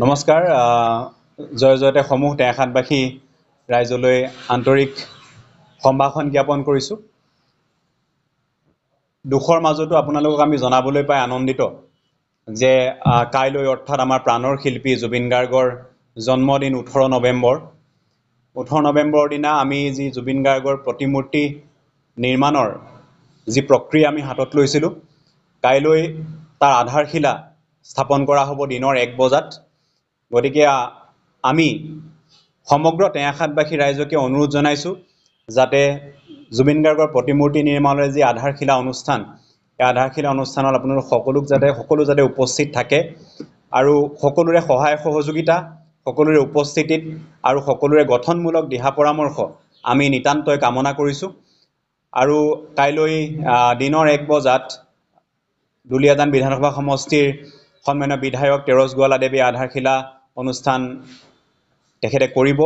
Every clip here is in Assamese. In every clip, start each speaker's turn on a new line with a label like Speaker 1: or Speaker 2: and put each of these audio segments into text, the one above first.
Speaker 1: নমস্কাৰ জয় জয়তে সমূহ টেঙাখাটবাসী ৰাইজলৈ আন্তৰিক সম্ভাষণ জ্ঞাপন কৰিছোঁ। দুখৰ মাজতো আপোনালোকক আমি জনাবলৈ পাই আনন্দিত যে কাইলৈ অৰ্থাৎ আমাৰ প্ৰাণৰ শিল্পী জুবিন গাৰ্গৰ জন্মদিন 18 নৱেম্বৰ। 18 নৱেম্বৰৰ দিনা আমি যি জুবিন গাৰ্গৰ প্ৰতিমূৰ্তি নিৰ্মাণৰ যি প্ৰক্ৰিয়া আমি হাতত লৈছিলোঁ, কাইলৈ তাৰ আধাৰশিলা স্থাপন কৰা হ'ব দিনৰ 1 বজাত। গতিকে আমি সমগ্ৰ টেঙাখাটবাসী ৰাইজকে অনুৰোধ জনাইছোঁ যাতে জুবিন গাৰ্গৰ প্ৰতিমূৰ্তি নিৰ্মাণৰ যি আধাৰশিলা অনুষ্ঠান, এই আধাৰশিলা অনুষ্ঠানত আপোনালোক সকলো যাতে উপস্থিত থাকে আৰু সকলোৰে সহায় সহযোগিতা, সকলোৰে উপস্থিতিত আৰু সকলোৰে গঠনমূলক দিহা পৰামৰ্শ আমি নিতান্তই কামনা কৰিছোঁ। আৰু কাইলৈ দিনৰ 1 বজাত দুলীয়াজান বিধানসভা সমষ্টিৰ সন্মানীয় বিধায়ক তেৰছ গোৱালাদেৱে আধাৰশিলা অনুষ্ঠান তেখেতে কৰিব।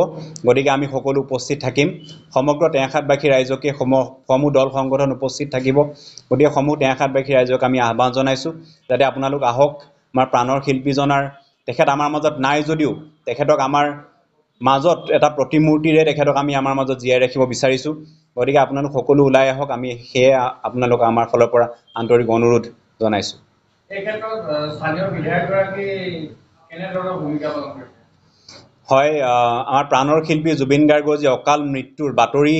Speaker 1: গতিকে আমি সকলো উপস্থিত থাকিম। সমগ্ৰ টেঙাখাটবাসী ৰাইজকে সমূহ দল সংগঠন উপস্থিত থাকিব। গতিকে সমূহ টেঙাখাটবাসী ৰাইজক আমি আহ্বান জনাইছোঁ যাতে আপোনালোক আহক। আমাৰ প্ৰাণৰ শিল্পীজনাৰ তেখেত আমাৰ মাজত নাই যদিও তেখেতক আমাৰ মাজত এটা প্ৰতিমূৰ্তিৰে তেখেতক আমি আমাৰ মাজত জীয়াই ৰাখিব বিচাৰিছোঁ। গতিকে আপোনালোক সকলো ওলাই আহক। আমি সেয়ে আপোনালোক আমাৰ ফালৰ পৰা আন্তৰিক অনুৰোধ জনাইছোঁ। হয়, আমাৰ প্ৰাণৰ শিল্পী জুবিন গাৰ্গৰ যি অকাল মৃত্যুৰ বাতৰি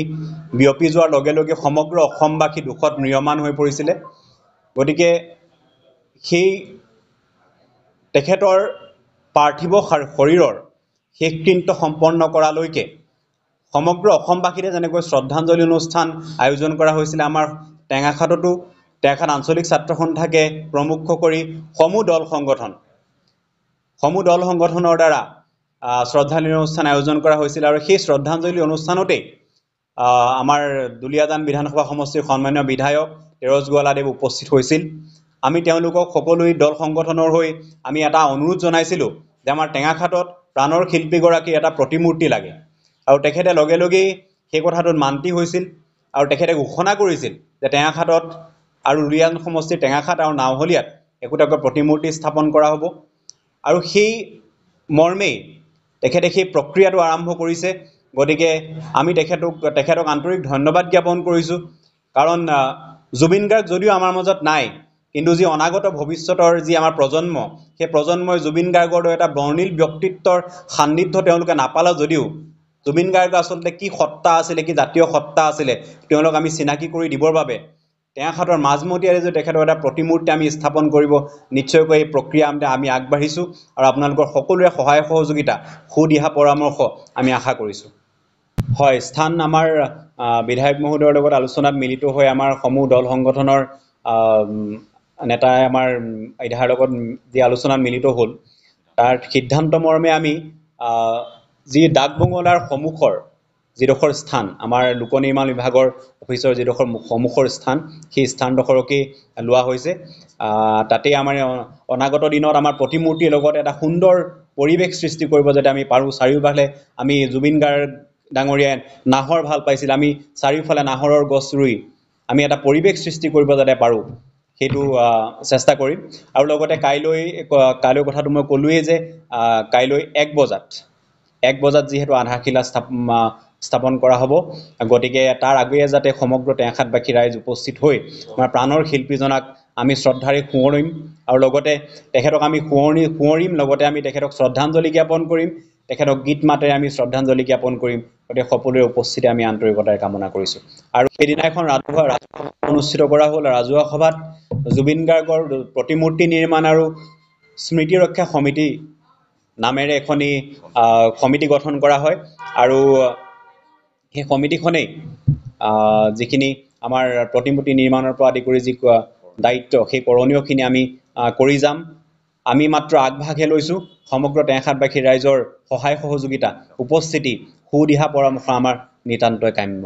Speaker 1: বিয়পি যোৱাৰ লগে লগে সমগ্ৰ অসমবাসী দুখত ম্ৰিয়মান হৈ পৰিছিলে। গতিকে সেই তেখেতৰ পাৰ্থিৱ শৰীৰৰ শেষকৃত্য সম্পন্ন কৰালৈকে সমগ্ৰ অসমবাসীতে যেনেকৈ শ্ৰদ্ধাঞ্জলি অনুষ্ঠান আয়োজন কৰা হৈছিলে, আমাৰ টেঙাখাটতো টেঙাখাট আঞ্চলিক ছাত্ৰ সন্থাকে প্ৰমুখ কৰি সমূহ দল সংগঠনৰ দ্বাৰা শ্ৰদ্ধাঞ্জলি অনুষ্ঠান আয়োজন কৰা হৈছিল। আৰু সেই শ্ৰদ্ধাঞ্জলি অনুষ্ঠানতেই আমাৰ দুলীয়াজান বিধানসভা সমষ্টিৰ সন্মানীয় বিধায়ক তেৰছ গোৱালাদেৱ উপস্থিত হৈছিল। আমি তেওঁলোকক সকলো দল সংগঠনৰ হৈ আমি এটা অনুৰোধ জনাইছিলোঁ যে আমাৰ টেঙাখাটত প্ৰাণৰ শিল্পীগৰাকীৰ এটা প্ৰতিমূৰ্তি লাগে। আৰু তেখেতে লগে লগেই সেই কথাটোত মান্তি হৈছিল আৰু তেখেতে ঘোষণা কৰিছিল যে টেঙাখাটত আৰু দুলীয়াজান সমষ্টিৰ টেঙাখাট আৰু নাওহলীয়াত একোটাকৈ প্ৰতিমূৰ্তি স্থাপন কৰা হ'ব। আৰু সেই মৰ্মেই তেখেতে সেই প্ৰক্ৰিয়াটো আৰম্ভ কৰিছে। গতিকে আমি তেখেতক আন্তৰিক ধন্যবাদ জ্ঞাপন কৰিছোঁ। কাৰণ জুবিন গাৰ্গ যদিও আমাৰ মাজত নাই, কিন্তু যি অনাগত ভৱিষ্যতৰ যি আমাৰ প্ৰজন্ম, সেই প্ৰজন্মই জুবিন গাৰ্গৰ দৰে এটা বৰ্ণিল ব্যক্তিত্বৰ সান্নিধ্য তেওঁলোকে নাপালে যদিও জুবিন গাৰ্গ আচলতে কি সত্তা আছিলে, কি জাতীয় সত্তা আছিলে, তেওঁলোক আমি চিনাকি কৰি দিবৰ বাবে টেঙাখাটৰ মাজমজিয়াৰে যদি তেখেতৰ এটা প্ৰতিমূৰ্তি আমি স্থাপন কৰিব, নিশ্চয়কৈ এই প্ৰক্ৰিয়া আমি আগবাঢ়িছোঁ আৰু আপোনালোকৰ সকলোৰে সহায় সহযোগিতা, সুদিহা পৰামৰ্শ আমি আশা কৰিছোঁ। হয়, স্থান আমাৰ বিধায়ক মহোদয়ৰ লগত আলোচনাত মিলিত হৈ আমাৰ সমূহ দল সংগঠনৰ নেতাই আমাৰ ইধাৰ লগত যি আলোচনাত মিলিত হ'ল, তাৰ সিদ্ধান্ত মৰ্মে আমি যি ডাকবঙলাৰ সন্মুখৰ যিডোখৰ স্থান, আমাৰ লোক নিৰ্মাণ বিভাগৰ অফিচৰ যিডোখৰ সন্মুখৰ স্থান, সেই স্থানডোখৰকেই লোৱা হৈছে। তাতেই আমাৰ অনাগত দিনত আমাৰ প্ৰতিমূৰ্তিৰ লগত এটা সুন্দৰ পৰিৱেশ সৃষ্টি কৰিব যাতে আমি পাৰোঁ। চাৰিওফালে আমি জুবিন গাৰ্গ ডাঙৰীয়াই নাহৰ ভাল পাইছিল, আমি চাৰিওফালে নাহৰৰ গছ ৰুই আমি এটা পৰিৱেশ সৃষ্টি কৰিব যাতে পাৰোঁ, সেইটো চেষ্টা কৰিম। আৰু লগতে কাইলৈ কথাটো মই ক'লোৱেই যে কাইলৈ 1 বজাত যিহেতু আধাৰশিলা স্থাপন কৰা হ'ব। গতিকে তাৰ আগেয়ে যাতে সমগ্ৰ টেঙাখাটবাসী ৰাইজ উপস্থিত হৈ আমাৰ প্ৰাণৰ শিল্পীজনাক আমি শ্ৰদ্ধাৰে সোঁৱৰিম আৰু লগতে তেখেতক আমি সোঁৱৰিম, লগতে আমি তেখেতক শ্ৰদ্ধাঞ্জলি জ্ঞাপন কৰিম, তেখেতক গীত মাতেৰে আমি শ্ৰদ্ধাঞ্জলি জ্ঞাপন কৰিম। গতিকে সকলোৰে উপস্থিতি আমি আন্তৰিকতাৰে কামনা কৰিছোঁ। আৰু সেইদিনা এখন ৰাজহুৱা অনুষ্ঠিত কৰা হ'ল। ৰাজহুৱা সভাত জুবিন গাৰ্গৰ প্ৰতিমূৰ্তি নিৰ্মাণ আৰু স্মৃতি ৰক্ষা সমিতি নামেৰে এখনি সমিতি গঠন কৰা হয়। আৰু সেই সমিতিখনেই যিখিনি আমাৰ প্ৰতিমূৰ্তি নিৰ্মাণৰ পৰা আদি কৰি যি দায়িত্ব, সেই কৰণীয়খিনি আমি কৰি যাম। আমি মাত্ৰ আগভাগহে লৈছোঁ। সমগ্ৰ টেঙাখাটবাসী ৰাইজৰ সহায় সহযোগিতা, উপস্থিতি, সুদিহা পৰামৰ্শ আমাৰ নিতান্তই কাম্য।